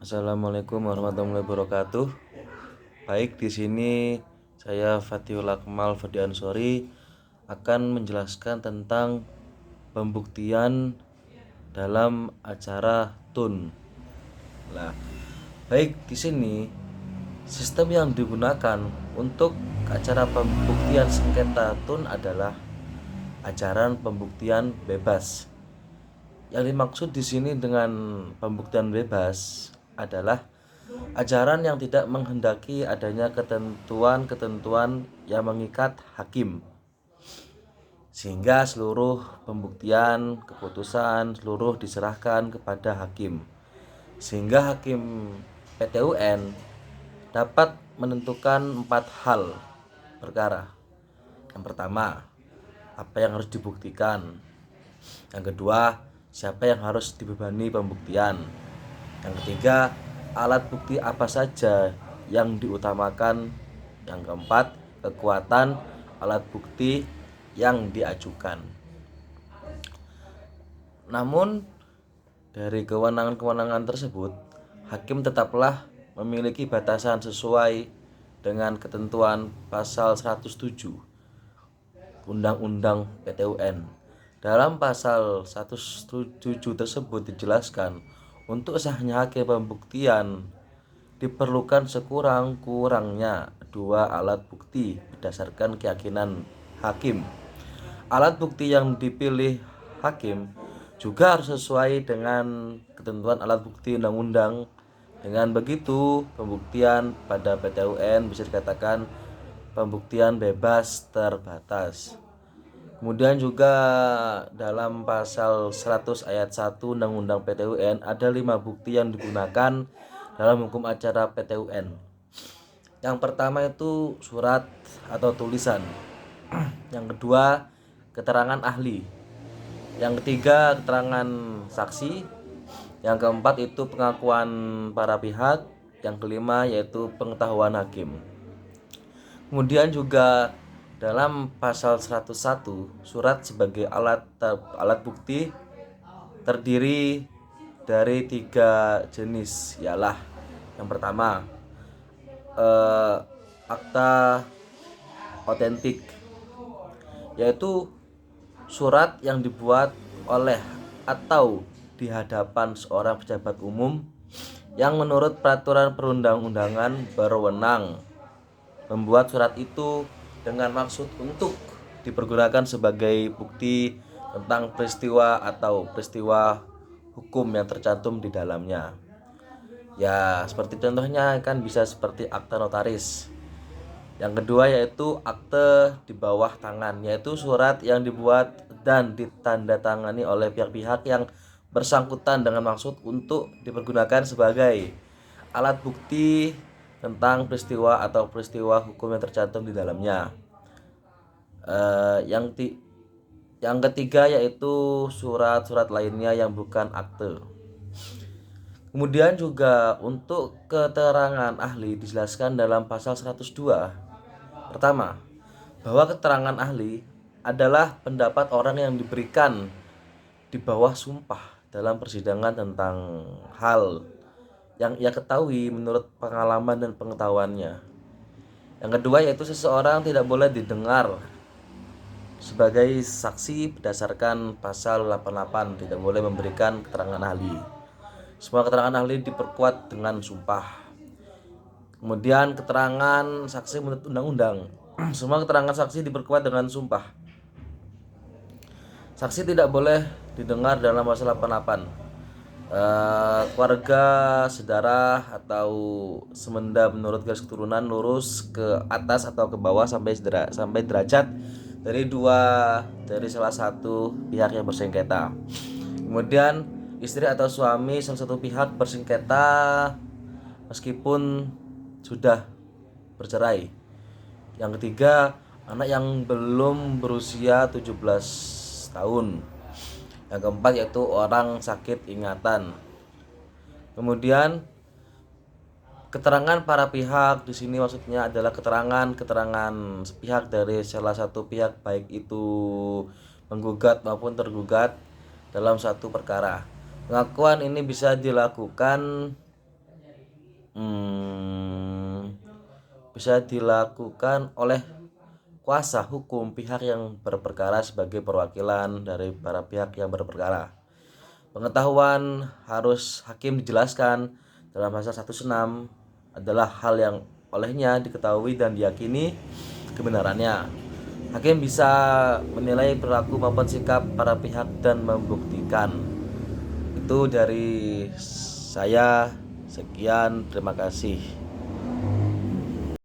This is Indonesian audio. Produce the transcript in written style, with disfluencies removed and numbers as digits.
Assalamualaikum warahmatullahi wabarakatuh. Baik, di sini saya Fatihul Akmal Fadiansori akan menjelaskan tentang pembuktian dalam acara TUN. Nah, baik di sini sistem yang digunakan untuk acara pembuktian sengketa TUN adalah ajaran pembuktian bebas. Yang dimaksud di sini dengan pembuktian bebas adalah ajaran yang tidak menghendaki adanya ketentuan-ketentuan yang mengikat hakim, sehingga seluruh pembuktian, keputusan, seluruh diserahkan kepada hakim. Sehingga hakim PTUN dapat menentukan 4 hal perkara. Yang pertama, apa yang harus dibuktikan. Yang kedua, siapa yang harus dibebani pembuktian. Yang ketiga, alat bukti apa saja yang diutamakan. Yang keempat, kekuatan alat bukti yang diajukan. Namun, dari kewenangan-kewenangan tersebut, hakim tetaplah memiliki batasan sesuai dengan ketentuan pasal 107 Undang-Undang PTUN. Dalam pasal 107 tersebut dijelaskan, untuk sahnya hakim pembuktian diperlukan sekurang-kurangnya 2 alat bukti berdasarkan keyakinan hakim. Alat bukti yang dipilih hakim juga harus sesuai dengan ketentuan alat bukti undang-undang. Dengan begitu, pembuktian pada PTUN bisa dikatakan pembuktian bebas terbatas. Kemudian juga dalam pasal 100 ayat 1 Undang-Undang PTUN ada 5 bukti yang digunakan dalam hukum acara PTUN. Yang pertama itu surat atau tulisan. Yang kedua, keterangan ahli. Yang ketiga, keterangan saksi. Yang keempat itu pengakuan para pihak. Yang kelima yaitu pengetahuan hakim. Kemudian juga dalam pasal 101, surat sebagai alat bukti terdiri dari 3 jenis, ialah yang pertama, akta otentik, yaitu surat yang dibuat oleh atau di hadapan seorang pejabat umum yang menurut peraturan perundang-undangan berwenang membuat surat itu dengan maksud untuk dipergunakan sebagai bukti tentang peristiwa atau peristiwa hukum yang tercantum di dalamnya. Ya, seperti contohnya kan bisa seperti akta notaris. Yang kedua yaitu akte di bawah tangan, yaitu surat yang dibuat dan ditandatangani oleh pihak-pihak yang bersangkutan dengan maksud untuk dipergunakan sebagai alat bukti tentang peristiwa atau peristiwa hukum yang tercantum di dalamnya. Yang ketiga yaitu surat-surat lainnya yang bukan akte. Kemudian juga untuk keterangan ahli dijelaskan dalam pasal 102. Pertama, bahwa keterangan ahli adalah pendapat orang yang diberikan di bawah sumpah dalam persidangan tentang hal yang ia ketahui menurut pengalaman dan pengetahuannya. Yang kedua yaitu seseorang tidak boleh didengar sebagai saksi berdasarkan pasal 88, tidak boleh memberikan keterangan ahli. Semua keterangan ahli diperkuat dengan sumpah. Kemudian keterangan saksi menurut undang-undang. Semua keterangan saksi diperkuat dengan sumpah. Saksi tidak boleh didengar dalam pasal 88. Keluarga, saudara atau semenda menurut garis keturunan lurus ke atas atau ke bawah sampai derajat dari salah satu pihak yang bersengketa. Kemudian istri atau suami salah satu pihak bersengketa meskipun sudah bercerai. Yang ketiga, anak yang belum berusia 17 tahun. Yang keempat yaitu orang sakit ingatan. Kemudian keterangan para pihak di sini maksudnya adalah keterangan sepihak dari salah satu pihak, baik itu penggugat maupun tergugat dalam satu perkara. Pengakuan ini bisa dilakukan Hmm, bisa dilakukan oleh kuasa hukum pihak yang berperkara sebagai perwakilan dari para pihak yang berperkara. Pengetahuan harus hakim dijelaskan dalam pasal 106 adalah hal yang olehnya diketahui dan diyakini kebenarannya. Hakim bisa menilai perilaku maupun sikap para pihak dan membuktikan. Itu dari saya. Sekian, terima kasih.